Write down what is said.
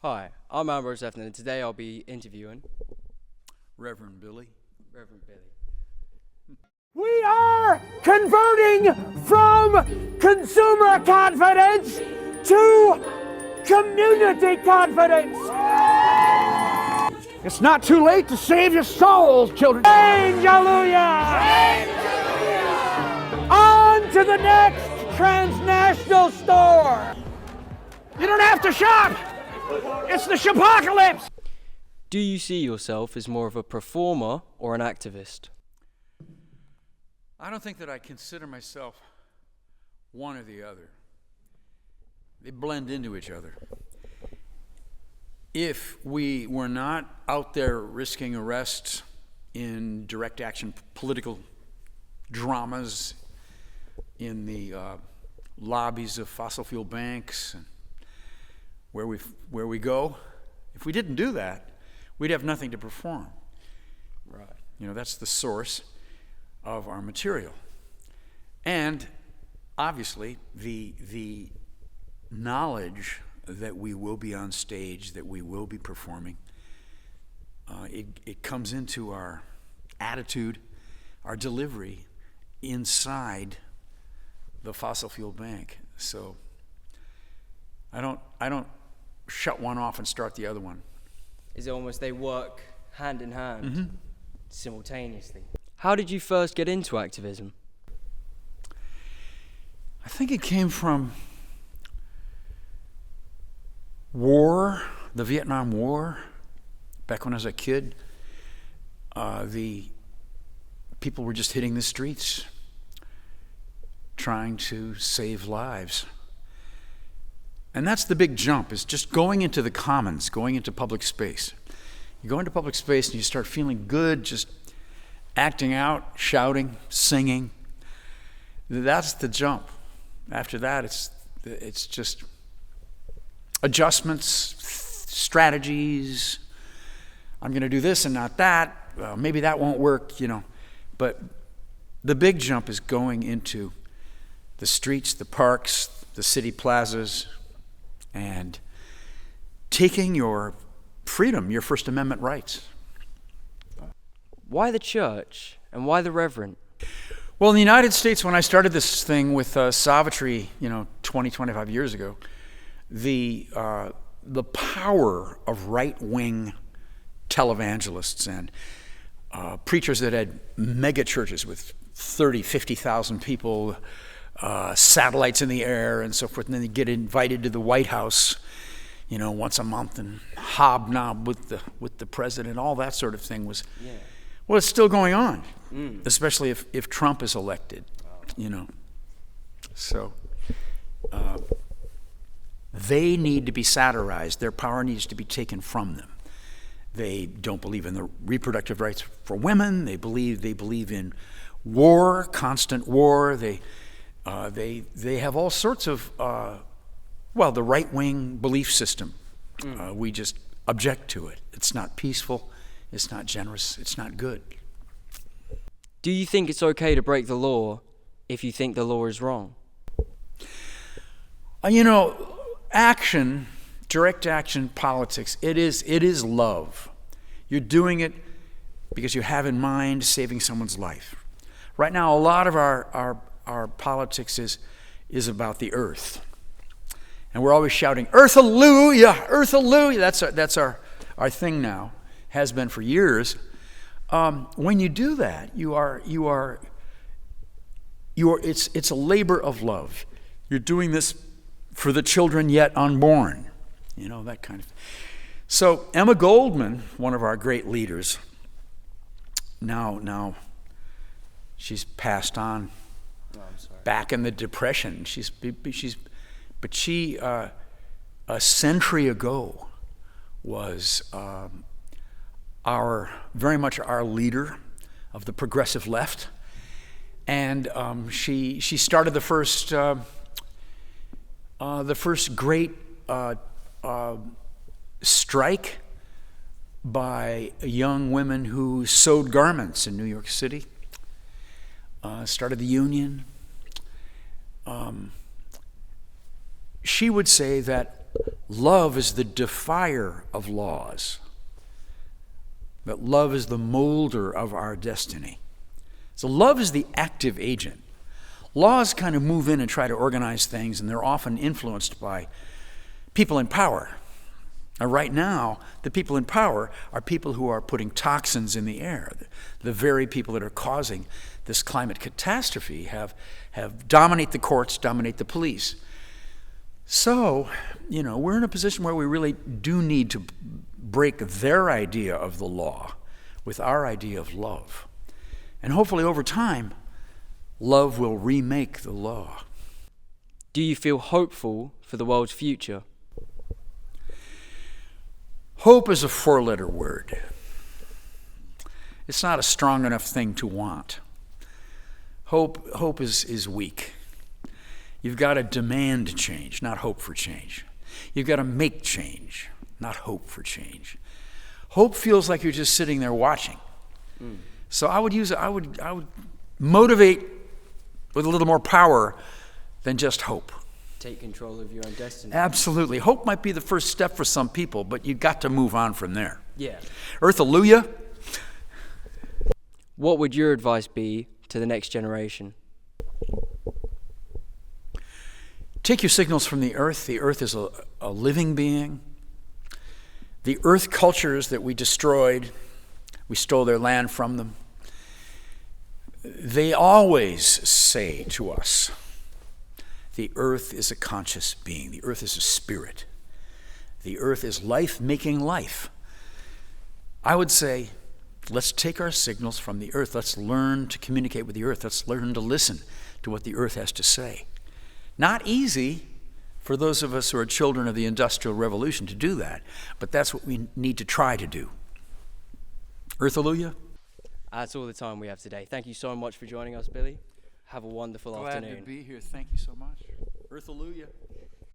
Hi, I'm Ambrose Efton, and today I'll be interviewing Reverend Billy. Reverend Billy. We are converting from consumer confidence to community confidence. It's not too late to save your souls, children. Change, hallelujah! On to the next transnational store. You don't have to shop. It's the shopocalypse. Do you see yourself as more of a performer or an activist? I don't think that I consider myself one or the other. They blend into each other. If we were not out there risking arrest in direct action political dramas in the lobbies of fossil fuel banks and where we go, if we didn't do that, we'd have nothing to perform. Right. You know, that's the source of our material. And obviously the knowledge that we will be on stage, that we will be performing, it comes into our attitude, our delivery inside the fossil fuel bank. So I don't shut one off and start the other one. Is it almost they work hand in hand, simultaneously? How did you first get into activism? I think it came from war, the Vietnam War. Back when I was a kid, the people were just hitting the streets, trying to save lives. And that's the big jump, is just going into the commons, going into public space. You go into public space and you start feeling good, just acting out, shouting, singing. That's the jump. After that, it's just adjustments, strategies. I'm going to do this and not that. Well, maybe that won't work, you know. But the big jump is going into the streets, the parks, the city plazas, and taking your freedom, your First Amendment rights. Why the church and why the reverend? Well, in the United States, when I started this thing with Savitri, 25 years ago, the power of right-wing televangelists and preachers that had mega churches with 30, 50,000 people, satellites in the air and so forth, and then they get invited to the White House, once a month and hobnob with the president. All that sort of thing was, well, it's still going on, especially if Trump is elected, So they need to be satirized. Their power needs to be taken from them. They don't believe in the reproductive rights for women. They believe in war, constant war. They have all sorts of, the right-wing belief system. We just object to it. It's not peaceful. It's not generous. It's not good. Do you think it's okay to break the law if you think the law is wrong? Action, direct action politics, it is love. You're doing it because you have in mind saving someone's life. Right now, a lot of our politics is about the earth. And we're always shouting, Earth hallelujah, Earth hallelujah. That's our thing now, has been for years. When you do that, it's a labor of love. You're doing this for the children yet unborn, that kind of thing. So Emma Goldman, one of our great leaders, now she's passed on. Oh, I'm sorry. Back in the Depression. But she a century ago was very much our leader of the progressive left, and she started the first great strike by young women who sewed garments in New York City. Started the union. She would say that love is the defier of laws, but love is the molder of our destiny. So love is the active agent. Laws kind of move in and try to organize things, and they're often influenced by people in power. Now, right now, the people in power are people who are putting toxins in the air. The very people that are causing this climate catastrophe have dominate the courts, dominate the police. So, we're in a position where we really do need to break their idea of the law with our idea of love. And hopefully over time, love will remake the law. Do you feel hopeful for the world's future? Hope is a four-letter word. It's not a strong enough thing to want. Hope is weak. You've got to demand change, not hope for change. You've got to make change, not hope for change. Hope feels like you're just sitting there watching. So I would motivate with a little more power than just hope. Take control of your own destiny. Absolutely. Hope might be the first step for some people, but you've got to move on from there. Yeah. Earth-alleluia. What would your advice be to the next generation? Take your signals from the earth. The earth is a living being. The earth cultures that we destroyed, we stole their land from them. They always say to us, the earth is a conscious being. The earth is a spirit. The earth is life making life. I would say, let's take our signals from the earth. Let's learn to communicate with the earth. Let's learn to listen to what the earth has to say. Not easy for those of us who are children of the Industrial Revolution to do that, but that's what we need to try to do. Earth-alleluia. That's all the time we have today. Thank you so much for joining us, Billy. Have a wonderful afternoon. Glad to be here. Thank you so much. Earth-alleluia.